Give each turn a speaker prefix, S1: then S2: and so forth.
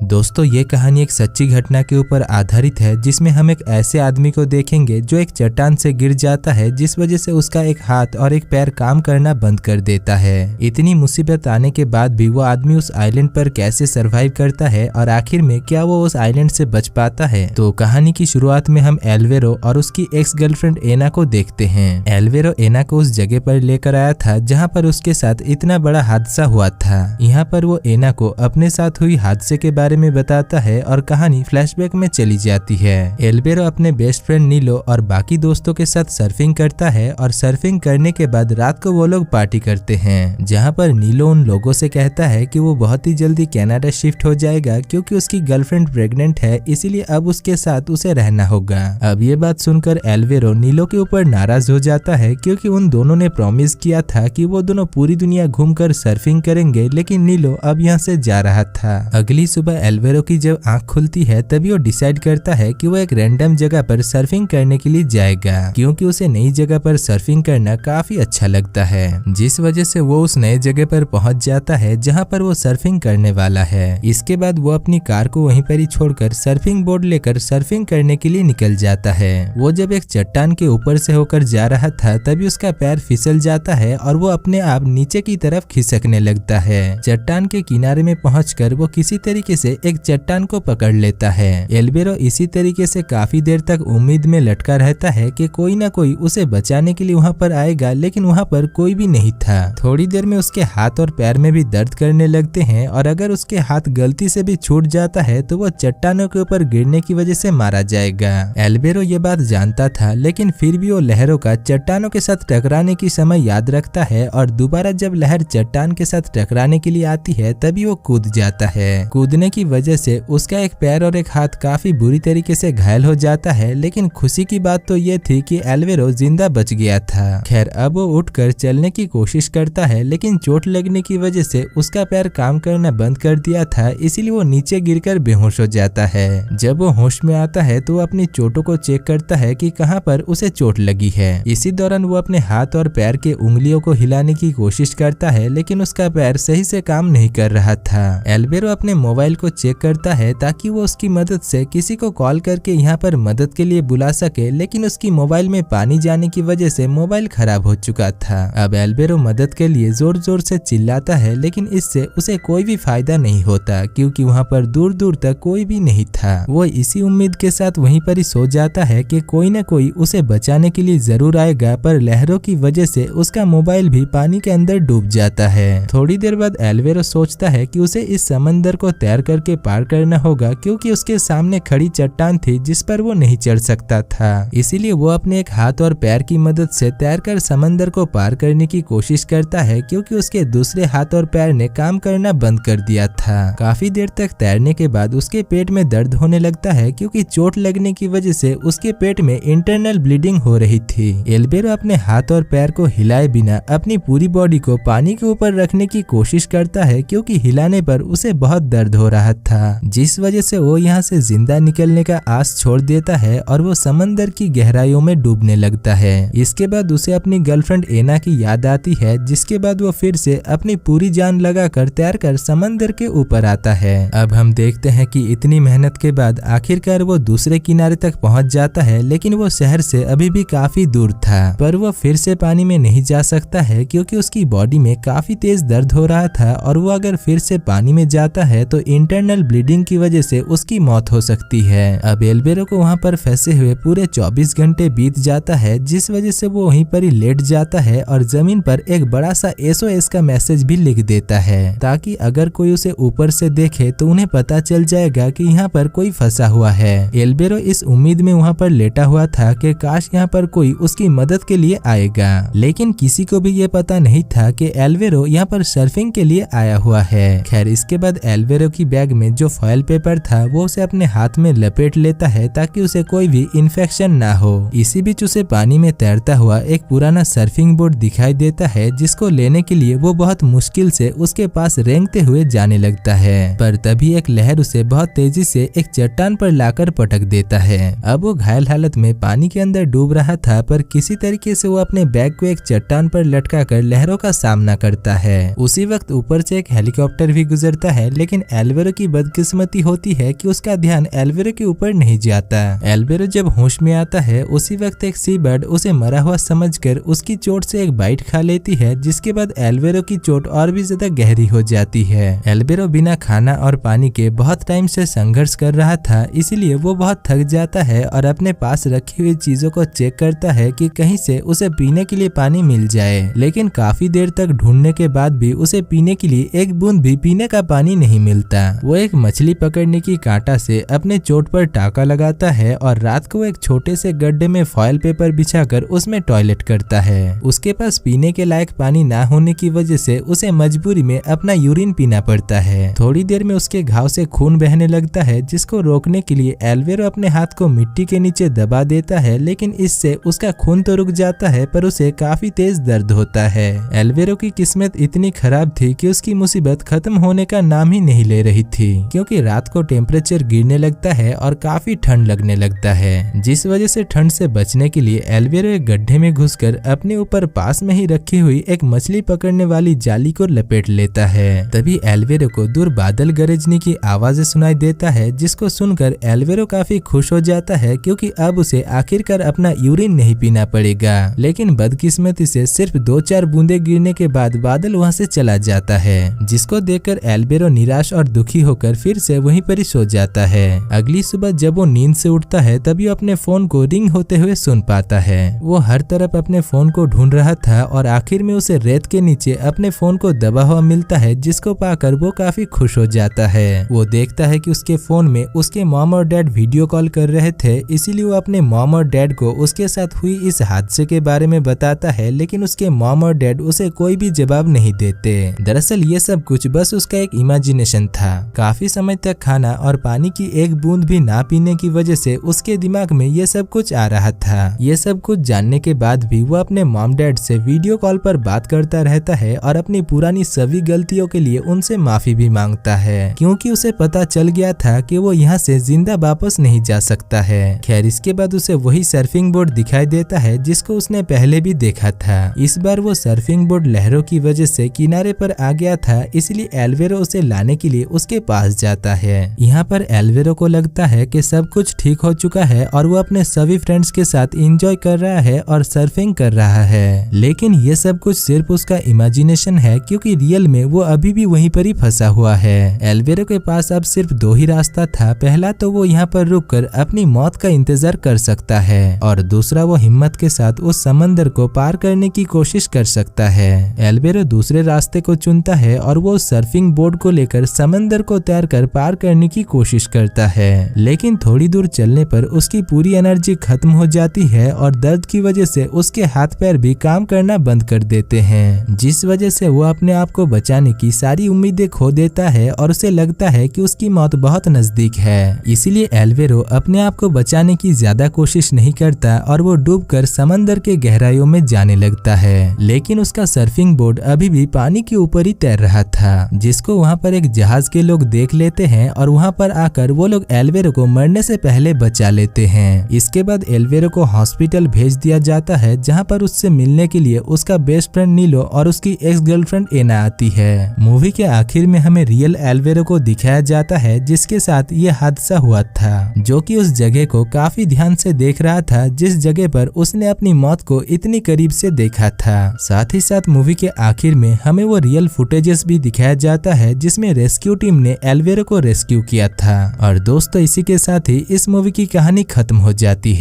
S1: दोस्तों ये कहानी एक सच्ची घटना के ऊपर आधारित है जिसमें हम एक ऐसे आदमी को देखेंगे जो एक चट्टान से गिर जाता है जिस वजह से उसका एक हाथ और एक पैर काम करना बंद कर देता है। इतनी मुसीबत आने के बाद भी वो आदमी उस आइलैंड पर कैसे सरवाइव करता है और आखिर में क्या वो उस आइलैंड से बच पाता है। तो कहानी की शुरुआत में हम एल्वेरो और उसकी एक्स गर्लफ्रेंड एना को देखते हैं। एल्वेरो एना को उस जगह पर लेकर आया था जहाँ पर उसके साथ इतना बड़ा हादसा हुआ था। यहाँ पर वो एना को अपने साथ हुई हादसे के बारे में बताता है और कहानी फ्लैशबैक में चली जाती है। एल्वेरो अपने बेस्ट फ्रेंड नीलो और बाकी दोस्तों के साथ सर्फिंग करता है और सर्फिंग करने के बाद रात को वो लोग पार्टी करते हैं, जहाँ पर नीलो उन लोगों से कहता है कि वो बहुत ही जल्दी कनाडा शिफ्ट हो जाएगा क्योंकि उसकी गर्लफ्रेंड प्रेग्नेंट है, इसीलिए अब उसके साथ उसे रहना होगा। अब ये बात सुनकर एल्वेरो नीलो के ऊपर नाराज हो जाता है क्योंकि उन दोनों ने प्रॉमिस किया था कि वो दोनों पूरी दुनिया घूमकर सर्फिंग करेंगे, लेकिन नीलो अब यहाँ से जा रहा था। अगली सुबह एल्वेरो की जब आंख खुलती है तभी वो डिसाइड करता है कि वो एक रैंडम जगह पर सर्फिंग करने के लिए जाएगा क्योंकि उसे नई जगह पर सर्फिंग करना काफी अच्छा लगता है, जिस वजह से वो उस नए जगह पर पहुंच जाता है जहां पर वो सर्फिंग करने वाला है। इसके बाद वो अपनी कार को वहीं पर ही छोड़कर सर्फिंग बोर्ड लेकर सर्फिंग करने के लिए निकल जाता है। वो जब एक चट्टान के ऊपर से होकर जा रहा था तभी उसका पैर फिसल जाता है और वो अपने आप नीचे की तरफ खिसकने लगता है। चट्टान के किनारे में पहुंचकर वो किसी तरीके से एक चट्टान को पकड़ लेता है। एल्वेरो इसी तरीके से काफी देर तक उम्मीद में लटका रहता है कि कोई ना कोई उसे बचाने के लिए वहां पर आएगा, लेकिन वहां पर कोई भी नहीं था। थोड़ी देर में उसके हाथ और पैर में भी दर्द करने लगते हैं और अगर उसके हाथ गलती से भी छूट जाता है तो वो चट्टानों के ऊपर गिरने की वजह से मारा जाएगा। एल्वेरो ये बात जानता था, लेकिन फिर भी वो लहरों का चट्टानों के साथ टकराने की समय याद रखता है और दोबारा जब लहर चट्टान के साथ टकराने के लिए आती है तभी वो कूद जाता है। कूदने की वजह से उसका एक पैर और एक हाथ काफी बुरी तरीके से घायल हो जाता है, लेकिन खुशी की बात तो ये थी कि एल्वेरो जिंदा बच गया था। खैर अब वो उठकर चलने की कोशिश करता है, लेकिन चोट लगने की वजह से उसका पैर काम करना बंद कर दिया था, इसीलिए वो नीचे गिरकर बेहोश हो जाता है। जब वो होश में आता है तो वो अपनी चोटों को चेक करता है कि कहाँ पर उसे चोट लगी है। इसी दौरान वो अपने हाथ और पैर के उंगलियों को हिलाने की कोशिश करता है, लेकिन उसका पैर सही से काम नहीं कर रहा था। एल्वेरो अपने मोबाइल को चेक करता है ताकि वो उसकी मदद से किसी को कॉल करके यहाँ पर मदद के लिए बुला सके, लेकिन उसकी मोबाइल में पानी जाने की वजह से मोबाइल खराब हो चुका था। अब एल्वेरो मदद के लिए जोर जोर से चिल्लाता है, लेकिन इससे उसे कोई भी फायदा नहीं होता क्योंकि वहाँ पर दूर दूर तक कोई भी नहीं था। वो इसी उम्मीद के साथ वहीं पर ही सो जाता है कि कोई न कोई उसे बचाने के लिए जरूर आएगा, पर लहरों की वजह से उसका मोबाइल भी पानी के अंदर डूब जाता है। थोड़ी देर बाद एल्वेरो सोचता है कि उसे इस समंदर को तैर करके पार करना होगा क्योंकि उसके सामने खड़ी चट्टान थी जिस पर वो नहीं चढ़ सकता था। इसीलिए वो अपने एक हाथ और पैर की मदद से तैरकर समंदर को पार करने की कोशिश करता है क्योंकि उसके दूसरे हाथ और पैर ने काम करना बंद कर दिया था। काफी देर तक तैरने के बाद उसके पेट में दर्द होने लगता है क्योंकि चोट लगने की वजह से उसके पेट में इंटरनल ब्लीडिंग हो रही थी। एल्वेरो अपने हाथ और पैर को हिलाए बिना अपनी पूरी बॉडी को पानी के ऊपर रखने की कोशिश करता है क्योंकि हिलाने पर उसे बहुत दर्द हो रहा था, जिस वजह से वो यहाँ से जिंदा निकलने का आस छोड़ देता है और वो समंदर की गहराइयों में डूबने लगता है। इसके बाद उसे अपनी गर्लफ्रेंड एना की याद आती है, जिसके बाद वो फिर से अपनी पूरी जान लगाकर तैरकर समंदर के ऊपर आता है। अब हम देखते हैं कि इतनी मेहनत के बाद आखिरकार वो दूसरे किनारे तक पहुंच जाता है, लेकिन वो शहर से अभी भी काफी दूर था। पर वो फिर से पानी में नहीं जा सकता है क्योंकि उसकी बॉडी में काफी तेज दर्द हो रहा था और वो अगर फिर से पानी में जाता है तो इंटरनल ब्लीडिंग की वजह से उसकी मौत हो सकती है। अब एल्वेरो को वहां पर फंसे हुए पूरे 24 घंटे बीत जाता है, जिस वजह से वो वहीं पर ही लेट जाता है और जमीन पर एक बड़ा सा SOS का मैसेज भी लिख देता है ताकि अगर कोई उसे ऊपर से देखे तो उन्हें पता चल जाएगा कि यहाँ पर कोई फंसा हुआ है। एल्वेरो इस उम्मीद में वहाँ पर लेटा हुआ था कि काश यहाँ पर कोई उसकी मदद के लिए आएगा, लेकिन किसी को भी ये पता नहीं था कि एल्वेरो यहाँ पर सर्फिंग के लिए आया हुआ है। खैर इसके बाद एल्वेरो की बैग में जो फॉयल पेपर था वो उसे अपने हाथ में लपेट लेता है ताकि उसे कोई भी इन्फेक्शन ना हो। इसी बीच उसे पानी में तैरता हुआ एक पुराना सर्फिंग बोर्ड दिखाई देता है, जिसको लेने के लिए वो बहुत मुश्किल से उसके पास रेंगते हुए जाने लगता है, पर तभी एक लहर उसे बहुत तेजी से एक चट्टान पर लाकर पटक देता है। अब वो घायल हालत में पानी के अंदर डूब रहा था, पर किसी तरीके से वो अपने बैग को एक चट्टान पर लटका कर लहरों का सामना करता है। उसी वक्त ऊपर से एक हेलीकॉप्टर भी गुजरता है, लेकिन एल्वेरो की बदकिस्मती होती है कि उसका ध्यान एल्वेरो के ऊपर नहीं जाता। एल्वेरो जब होश में आता है उसी वक्त एक सी बर्ड उसे मरा हुआ समझकर उसकी चोट से एक बाइट खा लेती है, जिसके बाद एल्वेरो की चोट और भी ज्यादा गहरी हो जाती है। एल्वेरो बिना खाना और पानी के बहुत टाइम से संघर्ष कर रहा था, इसीलिए वो बहुत थक जाता है और अपने पास रखी हुई चीजों को चेक करता है कि कहीं से उसे पीने के लिए पानी मिल जाए, लेकिन काफी देर तक ढूंढने के बाद भी उसे पीने के लिए एक बूंद भी पीने का पानी नहीं मिलता। वो एक मछली पकड़ने की कांटा से अपने चोट पर टाका लगाता है और रात को एक छोटे से गड्ढे में फॉयल पेपर बिछाकर उसमें टॉयलेट करता है। उसके पास पीने के लायक पानी ना होने की वजह से उसे मजबूरी में अपना यूरिन पीना पड़ता है। थोड़ी देर में उसके घाव से खून बहने लगता है, जिसको रोकने के लिए एल्वेरो अपने हाथ को मिट्टी के नीचे दबा देता है, लेकिन इससे उसका खून तो रुक जाता है पर उसे काफी तेज दर्द होता है। एल्वेरो की किस्मत इतनी खराब थी कि उसकी मुसीबत खत्म होने का नाम ही नहीं ले रही थी, क्योंकि रात को टेम्परेचर गिरने लगता है और काफी ठंड लगने लगता है, जिस वजह से ठंड से बचने के लिए एल्वेरो एक गड्ढे में घुसकर अपने ऊपर पास में ही रखी हुई एक मछली पकड़ने वाली जाली को लपेट लेता है। तभी एल्वेरो को दूर बादल गरजने की आवाजें सुनाई देता है, जिसको सुनकर एल्वेरो काफी खुश हो जाता है, क्योंकि अब उसे आखिरकार अपना यूरिन नहीं पीना पड़ेगा। लेकिन बदकिस्मती से सिर्फ 2-4 बूंदे गिरने के बाद बादल वहां से चला जाता है, जिसको देखकर एल्वेरो निराश और दुखी होकर फिर से वहीं पर ही सो जाता है। अगली सुबह जब वो नींद से उठता है तभी अपने फोन को रिंग होते हुए सुन पाता है। वो हर तरफ अपने फोन को ढूंढ रहा था और आखिर में उसे रेत के नीचे अपने फोन को दबा हुआ मिलता है, जिसको पाकर वो काफी खुश हो जाता है। वो देखता है कि उसके फोन में उसके मॉम और डैड वीडियो कॉल कर रहे थे, इसीलिए वो अपने मॉम और डैड को उसके साथ हुई इस हादसे के बारे में बताता है, लेकिन उसके मॉम और डैड उसे कोई भी जवाब नहीं देते। दरअसल ये सब कुछ बस उसका एक इमेजिनेशन था। काफी समय तक खाना और पानी की एक बूंद भी ना पीने की वजह से उसके दिमाग में ये सब कुछ आ रहा था। ये सब कुछ जानने के बाद भी वो अपने मॉम डैड से वीडियो कॉल पर बात करता रहता है और अपनी पुरानी सभी गलतियों के लिए उनसे माफी भी मांगता है, क्योंकि उसे पता चल गया था कि वो यहाँ से जिंदा वापस नहीं जा सकता है। खैर इसके बाद उसे वही सर्फिंग बोर्ड दिखाई देता है जिसको उसने पहले भी देखा था। इस बार वो सर्फिंग बोर्ड लहरों की वजह से किनारे पर आ गया था, इसलिए एल्वेरो उसे लाने के लिए उसके पास जाता है। यहाँ पर एल्वेरो को लगता है कि सब कुछ ठीक हो चुका है और वो अपने सभी फ्रेंड्स के साथ एंजॉय कर रहा है और सर्फिंग कर रहा है, लेकिन ये सब कुछ सिर्फ उसका इमेजिनेशन है, क्योंकि रियल में वो अभी भी वहीं पर ही फंसा हुआ है। एल्वेरो के पास अब सिर्फ 2 ही रास्ता था। पहला तो वो यहाँ पर रुककर अपनी मौत का इंतजार कर सकता है और दूसरा वो हिम्मत के साथ उस समंदर को पार करने की कोशिश कर सकता है। एल्वेरो दूसरे रास्ते को चुनता है और वो सर्फिंग बोर्ड को लेकर समंदर को तैर कर पार करने की कोशिश करता है, लेकिन थोड़ी दूर चलने पर उसकी पूरी एनर्जी खत्म हो जाती है और दर्द की वजह से उसके हाथ पैर भी काम करना बंद कर देते हैं, जिस वजह से वो अपने आप को बचाने की सारी उम्मीदें खो देता है और उसे लगता है कि उसकी मौत बहुत नजदीक है। इसीलिए एल्वेरो अपने आप को बचाने की ज्यादा कोशिश नहीं करता और वो डूबकर समंदर के गहराइयों में जाने लगता है, लेकिन उसका सर्फिंग बोर्ड अभी भी पानी के ऊपर ही तैर रहा था, जिसको वहाँ पर एक जहाज के लोग देख लेते हैं और वहाँ पर आकर वो लोग एल्वेरो को मरने से पहले बचा लेते हैं। इसके बाद एल्वेरो को हॉस्पिटल भेज दिया जाता है, जहाँ पर उससे मिलने के लिए उसका बेस्ट फ्रेंड नीलो और उसकी एक्स गर्लफ्रेंड एना आती है। मूवी के आखिर में हमें रियल एल्वेरो को दिखाया जाता है, जिसके साथ ये हादसा हुआ था, जो कि उस जगह को काफी ध्यान से देख रहा था जिस जगह पर उसने अपनी मौत को इतनी करीब से देखा था। साथ ही साथ मूवी के आखिर में हमें वो रियल फुटेजेस भी दिखाया जाता है जिसमें रेस्क्यू टीम ने एल्वेरो को रेस्क्यू किया था। और दोस्तों इसी के साथ ही इस मूवी की कहानी खत्म हो जाती है।